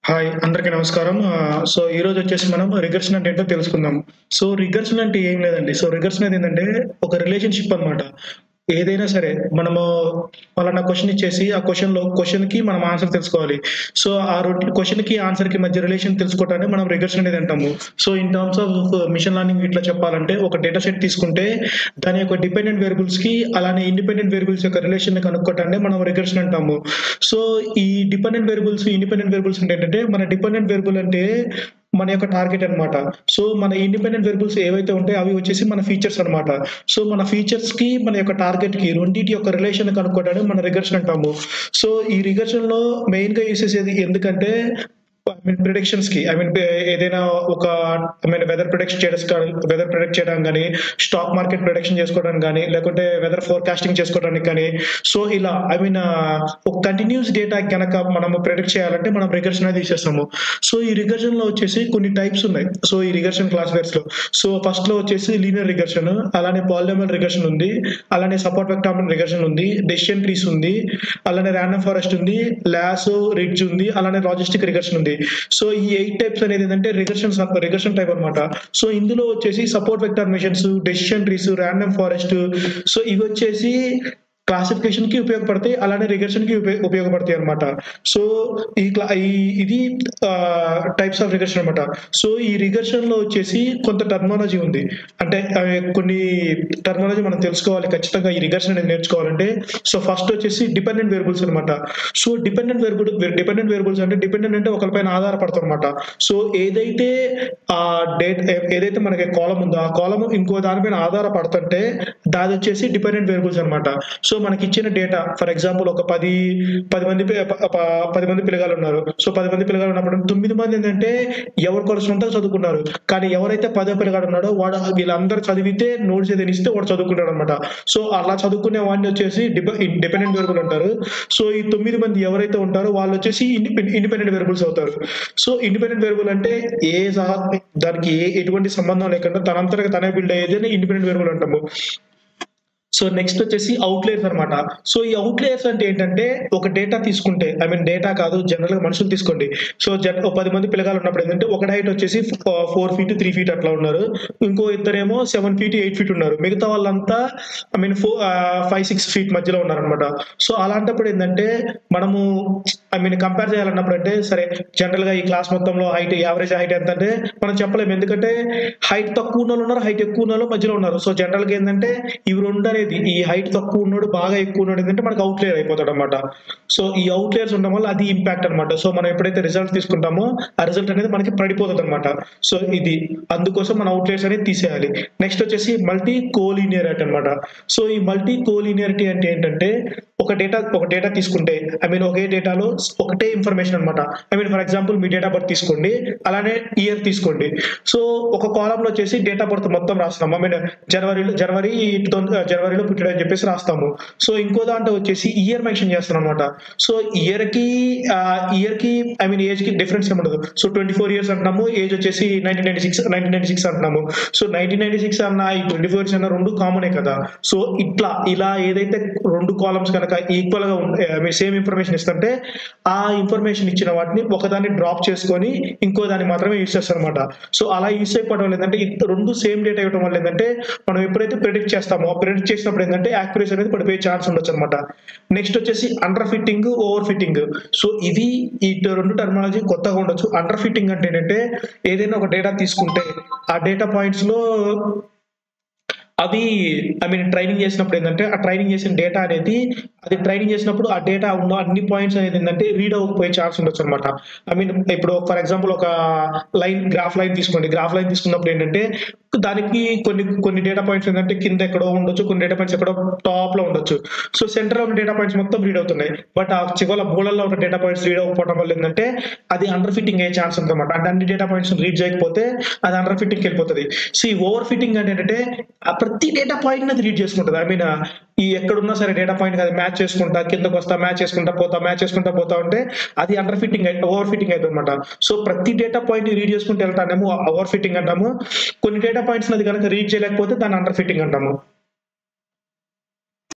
Hi! అందరికీ నమస్కారం. ఈరోజు వచ్చేసి మనం రిగర్షన్ అంటే ఏంటో తెలుసుకుందాం. రిగర్షన్ అంటే ఏం లేదండి. రిగర్షన్ అనేది ఏంటంటే ఒక రిలేషన్‌షిప్ అన్నమాట. ఏదైనా సరే మనము పలానా క్వెషన్ ఇచ్చేసి ఆ క్వెషన్‌కి మనం ఆన్సర్ తెలుసుకోవాలి. ఆ క్వెషన్‌కి, ఆన్సర్‌కి మధ్య రిలేషన్ తెలుసుకోవటాన్ని మనం రిగర్షన్ అనేది అంటాము. In terms of machine learning ఇట్లా చెప్పాలంటే ఒక డేటా సెట్ తీసుకుంటే దాని యొక్క డిపెండెంట్ వేరియబుల్స్‌కి అలానే ఇండిపెండెంట్ వేరియబుల్స్ యొక్క రిలేషన్‌ని కనుక్కోవటాన్ని మనం రిగర్షన్ అంటాము. సో, ఈ డిపెండెంట్ వేరియబుల్స్, ఇండిపెండెంట్ వేరియబుల్స్ అంటే ఏంటంటే మన డిపెండెంట్ వేరియబుల్ అంటే మన యొక్క టార్గెట్ అన్నమాట. మన ఇండిపెండెంట్ వేరియబుల్స్ ఏవైతే ఉంటాయో అవి వచ్చేసి మన ఫీచర్స్ అన్నమాట. మన ఫీచర్స్‌కి మన యొక్క టార్గెట్‌కి రెండిటి యొక్క రిలేషన్ కనుక్కోవడాన్ని మనం రిగర్షన్ అంటాము. ఈ రిగర్షన్‌లో మెయిన్‌గా యూజ్ చేసేది ఎందుకంటే ప్రిడిక్షన్స్‌కి ఏదైనా ఒక వెదర్ ప్రిడిక్ట్ చేయడం గాని, స్టాక్ మార్కెట్ ప్రిడిక్షన్ చేసుకోవడానికి గాని, లేకుంటే వెదర్ ఫోర్‌కాస్టింగ్ చేసుకోవడానికి గాని, ఇలా ఒక కంటిన్యూయస్ డేటా గనక మనము ప్రిడిక్ట్ చేయాలంటే మనం రిగర్షన్ అనేది యూజ్ చేస్తాము. ఈ రిగర్షన్‌లో వచ్చేసి కొన్ని టైప్స్ ఉన్నాయి. ఈ రిగర్షన్ క్లాసిఫైయర్స్‌లో. ఫస్ట్‌లో వచ్చేసి లీనియర్ రిగర్షన్, అలానే పాలినామియల్ రిగర్షన్ ఉంది, అలానే సపోర్ట్ వెక్టర్ రిగర్షన్ ఉంది, డెసిషన్ ట్రీస్ ఉంది, అలానే రాండమ్ ఫారెస్ట్ ఉంది, లాసో, రిడ్జ్ ఉంది, అలానే లాజిస్టిక్ రిగర్షన్ ఉంది. ఈ 8 టైప్స్ అనేది ఏంటంటే రిగర్షన్ టైప్ అన్నమాట. ఇందులో వచ్చేసి support vector machines, decision trees, random forest ఇవొచ్చేసి క్లాసిఫికేషన్‌కి ఉపయోగపడతాయి. అలానే రిగర్షన్‌కి ఉపయోగపడతాయి అన్నమాట. సో, ఇది టైప్స్ ఆఫ్ రిగర్షన్ అన్నమాట. ఈ రిగర్షన్‌లో వచ్చేసి కొంత టర్మినాలజీ ఉంది. అంటే కొన్ని టర్మినాలజీ మనం తెలుసుకోవాలి ఖచ్చితంగా ఈ రిగర్షన్ అనేది నేర్చుకోవాలంటే. ఫస్ట్ వచ్చేసి డిపెండెంట్ వేరియబుల్స్ అన్నమాట. డిపెండెంట్ వేరియబుల్స్ అంటే డిపెండెంట్ అంటే ఒకళ్ళపైన ఆధారపడతారన్నమాట. ఏదైతే ఏదైతే మనకి కాలమ్ ఉందో ఆ కాలమ్ ఇంకో దానిపైన ఆధారపడుతుంటే దాదొచ్చేసి డిపెండెంట్ వేరియబుల్స్ అన్నమాట. మనకిచ్చిన డేటా ఫర్ ఎగ్జాంపుల్ ఒక 10 మంది పిల్లగాళ్ళున్నారు. 10 మంది పిల్లగాళ్ళు ఉన్నప్పుడు 9 మంది ఏంటంటే ఎవరికొకరు సొంతంగా చదువుకున్నారు. కానీ ఎవరైతే 10వ పిల్లగాడు ఉన్నాడో వాడు వీళ్ళందరూ చదివితే నోట్స్ ఏదైనా ఇస్తే వాడు చదువుకుంటాడన్నమాట. అలా చదువుకునే వాడిని వచ్చేసి డిపెండెంట్ వేరియబుల్ అంటారు. ఈ 9 మంది ఎవరైతే ఉంటారో వాళ్ళొచ్చేసి ఇండిపెండెంట్ వేరియబుల్స్ అవుతారు. ఇండిపెండెంట్ వేరియబుల్ అంటే దానికి ఎటువంటి సంబంధం లేకుండా తనంతటగా తనే బిల్డ్ అయ్యేదని ఇండిపెండెంట్ వేరియబుల్ అంటాము. నెక్స్ట్ వచ్చేసి ఔట్‌లయర్స్ అన్నమాట. ఈ ఔట్‌లయర్స్ అంటే ఏంటంటే ఒక డేటా తీసుకుంటే డేటా కాదు జనరల్‌గా మనుషులు తీసుకోండి. ఓ 10 మంది పిల్లగాళ్ళు ఉన్నప్పుడు ఏంటంటే ఒకడి హైట్ వచ్చేసి 4 ఫీట్, 3 ఫీట్ అట్లా ఉన్నారు. ఇంకో ఇద్దరేమో 7 ఫీట్, 8 ఫీట్ ఉన్నారు. మిగతా వాళ్ళంతా 5, 6 ఫీట్ మధ్యలో ఉన్నారన్నమాట. అలాంటప్పుడు ఏందంటే మనము కంపేర్ చేయాలన్నప్పుడు అంటే సరే జనరల్‌గా ఈ క్లాస్ మొత్తంలో యావరేజ్ హైట్ ఎంతంటే మనం చెప్పలేము. ఎందుకంటే హైట్ తక్కువ ఉన్నోళ్ళు ఉన్నారు, హైట్ ఎక్కువ ఉన్నోళ్ళు మధ్యలో ఉన్నారు. జనరల్‌గా ఏందంటే ఇవి 2 అనేది ఈ హైట్ తక్కువ ఉన్నోడు, బాగా ఎక్కువ ఉన్నోడు ఏంటంటే మనకు ఔట్‌లయర్ అయిపోతాడన్నమాట. ఈ ఔట్‌లయర్స్ ఉండడం వల్ల అది ఇంపాక్ట్ అన్నమాట. మనం ఎప్పుడైతే రిజల్ట్స్ తీసుకుంటామో ఆ రిజల్ట్ అనేది మనకి పడిపోతదన్నమాట. ఇది అందుకోసం మన ఔట్‌లయర్స్ అనేది తీసేయాలి. నెక్స్ట్ వచ్చేసి మల్టీ కోలీనియారిటీ అన్నమాట. ఈ మల్టీ కోలీనియారిటీ అంటే ఏంటంటే ఒక డేటా తీసుకుంటే ఒకే డేటాలో ఒకటే ఇన్ఫర్మేషన్ అన్నమాట. For example me date of birth తీసుకోండి. అలానే ఇయర్ తీసుకోండి. ఒక కాలమ్‌లో వచ్చేసి డేట్ ఆఫ్ బర్త్ మొత్తం రాస్తాం. జనవరిలో పుట్టాడని చెప్పేసి రాస్తాము. ఇంకో దాంట్లో వచ్చేసి ఇయర్ మెన్షన్ చేస్తామన్నమాట. ఇయర్‌కి ఏజ్‌కి డిఫరెన్స్ ఏముండదు. 24 ఇయర్స్ అంటున్నాము. ఏజ్ వచ్చేసి 1996 అంటున్నాము. 1996 అన్నా, ఈ 24 ఇయర్స్ అన్నా 2 కామనే కదా! ఇలా ఏదైతే 2 కాలమ్స్ గనక ఈక్వల్‌గా సేమ్ ఇన్ఫర్మేషన్ ఇస్తుంటే ఆ ఇన్ఫర్మేషన్ ఇచ్చిన వాటిని ఒకదాన్ని డ్రాప్ చేసుకొని ఇంకో దాన్ని మాత్రమే యూజ్ చేస్తారన్నమాట. అలా యూజ్ చేయకపోవడం వల్ల ఏందంటే 2 సేమ్ డేటా ఇవ్వడం వల్ల ఏందంటే మనం ఎప్పుడైతే ప్రిడిక్ట్ చేస్తామో ప్రిడిక్ట్ చేసినప్పుడు ఏందంటే యాక్యురసీ అనేది పడిపోయే ఛాన్స్ ఉండొచ్చన్నమాట. నెక్స్ట్ వచ్చేసి అండర్ ఫిట్టింగ్, ఓవర్ ఫిట్టింగ్. ఇది ఈ 2 టర్మినాలజీ కొత్తగా ఉండొచ్చు. అండర్ ఫిట్టింగ్ అంటే ఏంటంటే ఏదైనా ఒక డేటా తీసుకుంటే ఆ డేటా పాయింట్స్‌లో అవి ట్రైనింగ్ చేసినప్పుడు ఏందంటే ఆ ట్రైనింగ్ చేసిన డేటా అనేది ట్రైనింగ్ చేసినప్పుడు ఆ డేటా ఉన్న అన్ని పాయింట్స్ అనేది ఏందంటే రీడ్ అవ్వకపోయే ఛాన్స్ ఉండొచ్చన్నమాట. ఇప్పుడు ఫర్ ఎగ్జాంపుల్ ఒక గ్రాఫ్ లైన్ తీసుకోండి. గ్రాఫ్ లైన్ తీసుకున్నప్పుడు ఏంటంటే దానికి కొన్ని డేటా పాయింట్స్ ఏంటంటే కింద ఎక్కడో ఉండొచ్చు. కొన్ని డేటా పాయింట్స్ ఎక్కడో టాప్‌లో ఉండొచ్చు. సెంటర్‌లో ఉన్న డేటా పాయింట్స్ మొత్తం రీడ్ అవుతున్నాయి. బట్ ఆ చివరల మూలల్లో ఉన్న డేటా పాయింట్స్ రీడ్ అవ్వకపోవడం వల్ల ఏందంటే అది అండర్ ఫిట్టింగ్ అయ్యే ఛాన్స్ ఉందన్నమాట. అంటే అన్ని డేటా పాయింట్స్ రీడ్ చేయకపోతే అది అండర్ ఫిట్టింగ్‌కి వెళ్ళిపోతది. ఓవర్ ఫిట్టింగ్ అంటే ఏంటంటే ప్రతి డేటా పాయింట్‌ని అది రీడ్ చేసుకుంటది. ఈ ఎక్కడున్నా సరే డేటా పాయింట్‌కి అది మ్యాచ్ చేసుకుంటా కిందకొస్తా, మ్యాచ్ చేసుకుంటా పోతా ఉంటే అది అండర్ ఫిట్టింగ్ ఓవర్ ఫిట్టింగ్ అయితదన్నమాట. ప్రతి డేటా పాయింట్‌ని రీడ్ చేసుకుంటూ వెళ్తానేమో ఓవర్ ఫిట్టింగ్ అంటాము. కొన్ని డేటా పాయింట్స్‌ని అది గనక రీడ్ చేయలేకపోతే దాన్ని అండర్ ఫిట్టింగ్ అంటాము.